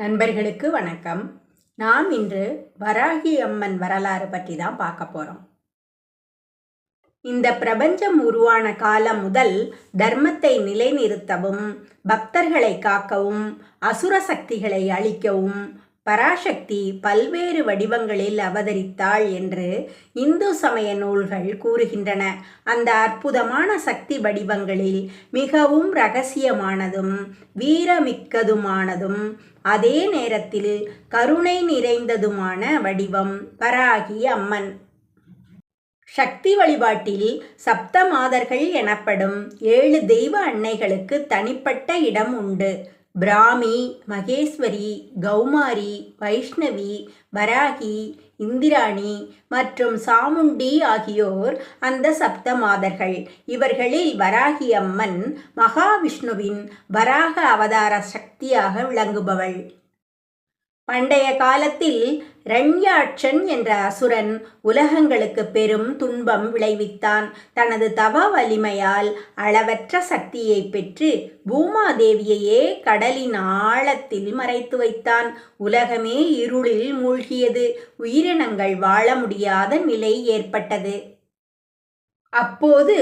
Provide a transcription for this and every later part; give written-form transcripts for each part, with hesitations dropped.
நண்பர்களுக்கு வணக்கம். நாம் இன்று வராகி அம்மன் வரலாறு பற்றி தான் பார்க்க போகிறோம். இந்த பிரபஞ்சம் உருவான காலம் முதல் தர்மத்தை நிலைநிறுத்தவும், பக்தர்களை காக்கவும், அசுர சக்திகளை அழிக்கவும் பராசக்தி பல்வேறு வடிவங்களில் அவதரித்தாள் என்று இந்து சமய நூல்கள் கூறுகின்றன. அந்த அற்புதமான சக்தி வடிவங்களில் மிகவும் இரகசியமானதும் வீரமிக்கதுமானதும் அதே நேரத்தில் கருணை நிறைந்ததுமான வடிவம் வராகி அம்மன். சக்தி வழிபாட்டில் சப்த மாதர்கள் எனப்படும் 7 தெய்வ அன்னைகளுக்கு தனிப்பட்ட இடம் உண்டு. பிராமி, மகேஸ்வரி, கௌமாரி, வைஷ்ணவி, வராகி, இந்திராணி மற்றும் சாமுண்டி ஆகியோர் அந்த சப்த மாதர்கள். இவர்களில் வராகி அம்மன் மகாவிஷ்ணுவின் வராக அவதார சக்தியாக விளங்குபவள். பண்டைய காலத்தில் ரண்யாட்சன் என்ற அசுரன் உலகங்களுக்கு பெரும் துன்பம் விளைவித்தான். தனது தவ வலிமையால் அளவற்ற சக்தியை பெற்று பூமாதேவியையே கடலின் ஆழத்தில் மறைத்து வைத்தான். உலகமே இருளில் மூழ்கியது. உயிரினங்கள் வாழ முடியாத நிலை ஏற்பட்டது. அப்போது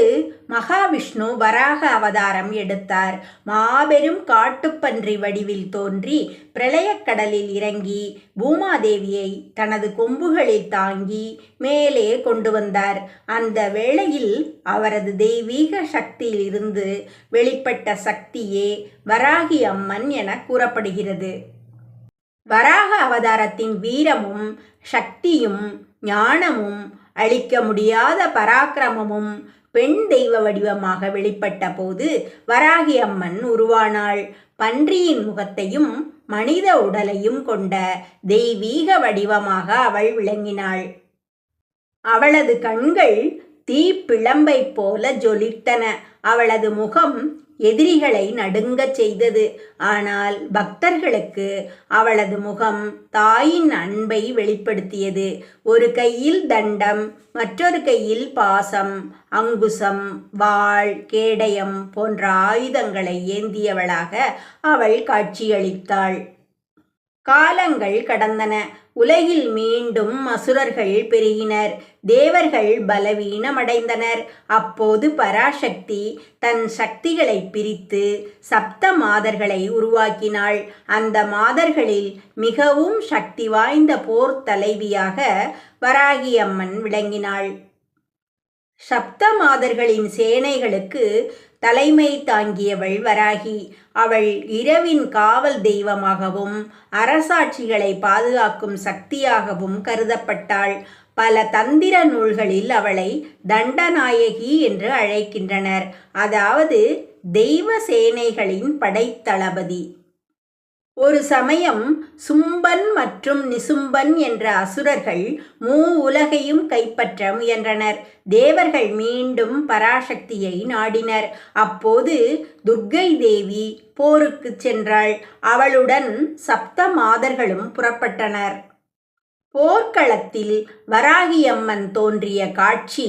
மகாவிஷ்ணு வராக அவதாரம் எடுத்தார். மாபெரும் காட்டுப்பன்றி வடிவில் தோன்றி பிரளயக்கடலில் இறங்கி பூமாதேவியை தனது கொம்புகளில் தாங்கி மேலே கொண்டு வந்தார். அந்த வேளையில் அவரது தெய்வீக சக்தியில் இருந்து வெளிப்பட்ட சக்தியே வராகி அம்மன் என கூறப்படுகிறது. வராக அவதாரத்தின் வீரமும் சக்தியும் ஞானமும் அழிக்க முடியாத பராக்கிரமமும் பெண் தெய்வ வடிவமாக வெளிப்பட்ட போது வராகி அம்மன் உருவானாள். பன்றியின் முகத்தையும் மனித உடலையும் கொண்ட தெய்வீக வடிவமாக அவள் விளங்கினாள். அவளது கண்கள் தீப்பிழம்பை போல ஜொலித்தன. அவளது முகம் எதிரிகளை நடுங்கச் செய்தது. ஆனால் பக்தர்களுக்கு அவளது முகம் தாயின் அன்பை வெளிப்படுத்தியது. ஒரு கையில் தண்டம், மற்றொரு கையில் பாசம், அங்குசம், வாள், கேடயம் போன்ற ஆயுதங்களை ஏந்தியவளாக அவள் காட்சியளித்தாள். காலங்கள் கடந்தன. உலகில் மீண்டும் அசுரர்கள் பெருகினர். தேவர்கள் பலவீனமடைந்தனர். அப்போது பராசக்தி தன் சக்திகளை பிரித்து சப்த மாதர்களை உருவாக்கினாள். அந்த மாதர்களில் மிகவும் சக்தி வாய்ந்த போர் தலைவியாக வராகி அம்மன் விளங்கினாள். சப்த மாதர்களின் சேனைகளுக்கு தலைமை தாங்கியவள் வராகி. அவள் இரவின் காவல் தெய்வமாகவும் அரசாட்சிகளை பாதுகாக்கும் சக்தியாகவும் கருதப்பட்டாள். பல தந்திர நூல்களில் அவளை தண்டநாயகி என்று அழைக்கின்றனர். அதாவது தெய்வ சேனைகளின் படைத்தளபதி. ஒரு சமயம் சும்பன் மற்றும் நிசும்பன் என்ற அசுரர்கள் உலகையும் கைப்பற்ற முயன்றனர். தேவர்கள் மீண்டும் பராசக்தியை நாடினர். அப்போது துர்க்கை தேவி போருக்கு சென்றாள். அவளுடன் சப்த மாதர்களும் புறப்பட்டனர். போர்க்களத்தில் வராகி அம்மன் தோன்றிய காட்சி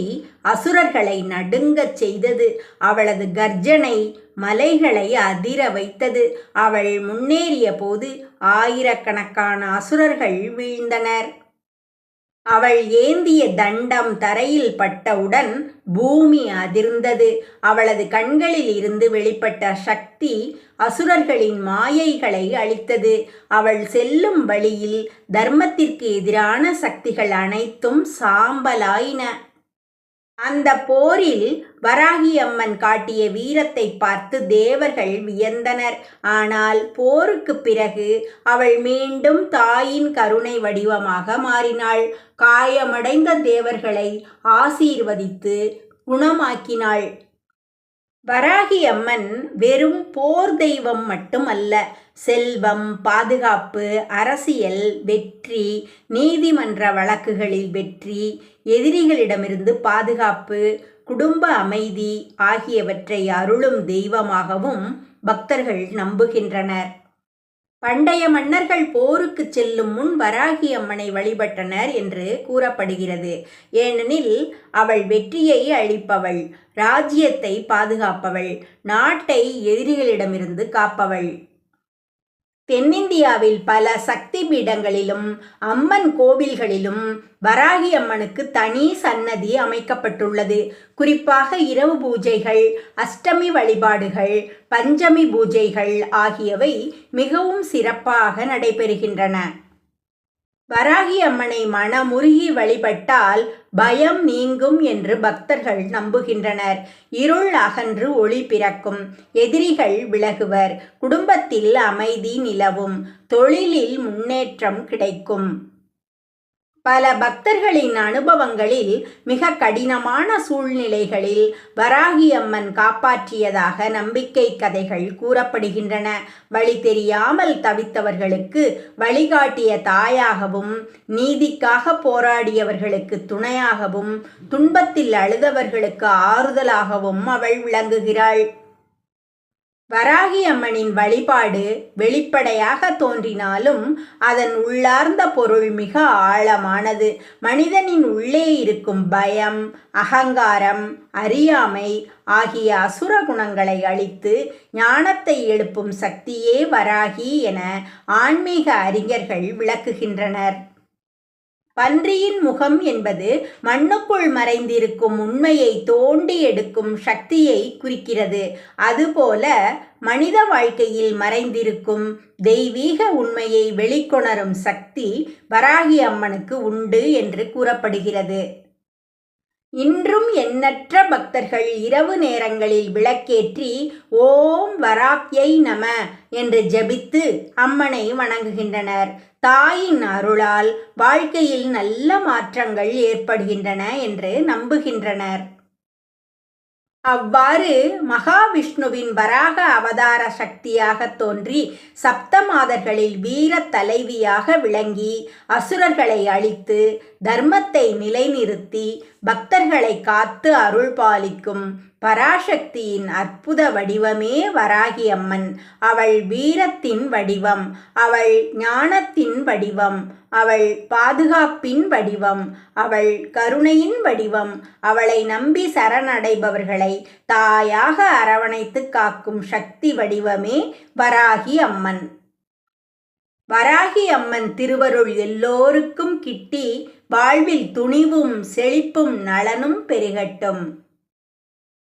அசுரர்களை நடுங்கச் செய்தது. அவளது கர்ஜனை மலைகளை அதிர வைத்தது. அவள் முன்னேறிய போது ஆயிரக்கணக்கான அசுரர்கள் வீழ்ந்தனர். அவள் ஏந்திய தண்டம் தரையில் பட்டவுடன் பூமி அதிர்ந்தது. அவளது கண்களில் இருந்து வெளிப்பட்ட சக்தி அசுரர்களின் மாயைகளை அழித்தது. அவள் செல்லும் வழியில் தர்மத்திற்கு எதிரான சக்திகள் அனைத்தும் சாம்பலாயின. அந்த போரில் வராகி அம்மன் காட்டிய வீரத்தை பார்த்து தேவர்கள் வியந்தனர். ஆனால் போருக்கு பிறகு அவள் மீண்டும் தாயின் கருணை வடிவமாக மாறினாள். காயமடைந்த தேவர்களை ஆசீர்வதித்து குணமாக்கினாள். வராகி அம்மன் வெறும் போர் தெய்வம் மட்டுமல்ல, செல்வம், பாதுகாப்பு, அரசியல் வெற்றி, நீதிமன்ற வழக்குகளில் வெற்றி, எதிரிகளிடமிருந்து பாதுகாப்பு, குடும்ப அமைதி ஆகியவற்றை அருளும் தெய்வமாகவும் பக்தர்கள் நம்புகின்றனர். பண்டைய மன்னர்கள் போருக்கு செல்லும் முன் வராகி அம்மனை வழிபட்டனர் என்று கூறப்படுகிறது. ஏனெனில் அவள் வெற்றியை அளிப்பவள், ராஜ்யத்தை பாதுகாப்பவள், நாட்டை எதிரிகளிடமிருந்து காப்பவள். தென்னிந்தியாவில் பல சக்தி பீடங்களிலும் அம்மன் கோவில்களிலும் வராகி அம்மனுக்கு தனி சன்னதி அமைக்கப்பட்டுள்ளது. குறிப்பாக இரவு பூஜைகள், அஷ்டமி வழிபாடுகள், பஞ்சமி பூஜைகள் ஆகியவை மிகவும் சிறப்பாக நடைபெறுகின்றன. வராகி அம்மனை மனமுருகி வழிபட்டால் பயம் நீங்கும் என்று பக்தர்கள் நம்புகின்றனர். இருள் அகன்று ஒளி பிறக்கும், எதிரிகள் விலகுவர், குடும்பத்தில் அமைதி நிலவும், தொழிலில் முன்னேற்றம் கிடைக்கும். பல பக்தர்களின் அனுபவங்களில் மிக கடினமான சூழ்நிலைகளில் வராகி அம்மன் காப்பாற்றியதாக நம்பிக்கை கதைகள் கூறப்படுகின்றன. வழி தெரியாமல் தவித்தவர்களுக்கு வழிகாட்டிய தாயாகவும், நீதிக்காக போராடியவர்களுக்கு துணையாகவும், துன்பத்தில் அழுதவர்களுக்கு ஆறுதலாகவும் அவள் விளங்குகிறாள். வராகி அம்மனின் வழிபாடு வெளிப்படையாக தோன்றினாலும் அதன் உள்ளார்ந்த பொருள் மிக ஆழமானது. மனிதனின் உள்ளே இருக்கும் பயம், அகங்காரம், அறியாமை ஆகிய அசுர குணங்களை அழித்து ஞானத்தை எழுப்பும் சக்தியே வராகி என ஆன்மீக அறிஞர்கள் விளக்குகின்றனர். பன்றியின் முகம் என்பது மண்ணுக்குள் மறைந்திருக்கும் உண்மையை தோண்டி எடுக்கும் சக்தியை குறிக்கிறது. அதுபோல மனித வாழ்க்கையில் மறைந்திருக்கும் தெய்வீக உண்மையை வெளிக்கொணரும் சக்தி வராகி அம்மனுக்கு உண்டு என்று கூறப்படுகிறது. இன்றும் எண்ணற்ற பக்தர்கள் இரவு நேரங்களில் விளக்கேற்றி ஓம் வராக்யை நம என்று ஜபித்து அம்மனை வணங்குகின்றனர். தாயின் அருளால் வாழ்க்கையில் நல்ல மாற்றங்கள் ஏற்படுகின்றன என்று நம்புகின்றனர். அவ்வாறு மகாவிஷ்ணுவின் வராக அவதார சக்தியாக தோன்றி சப்தமாதர்களில் வீர தலைவியாக விளங்கி அசுரர்களை அழித்து தர்மத்தை நிலைநிறுத்தி பக்தர்களை காத்து அருள் பாலிக்கும் பராசக்தியின் அற்புத வடிவமே வராகி அம்மன். அவள் வீரத்தின் வடிவம், அவள் ஞானத்தின் வடிவம், அவள் பாதுகாப்பின் வடிவம், அவள் கருணையின் வடிவம். அவளை நம்பி சரணடைபவர்களை தாயாக அரவணைத்து காக்கும் சக்தி வடிவமே வராகி அம்மன். வராகி அம்மன் திருவருள் எல்லோருக்கும் கிட்டி வாழ்வில் துணிவும் செழிப்பும் நலனும் பெருகட்டும்.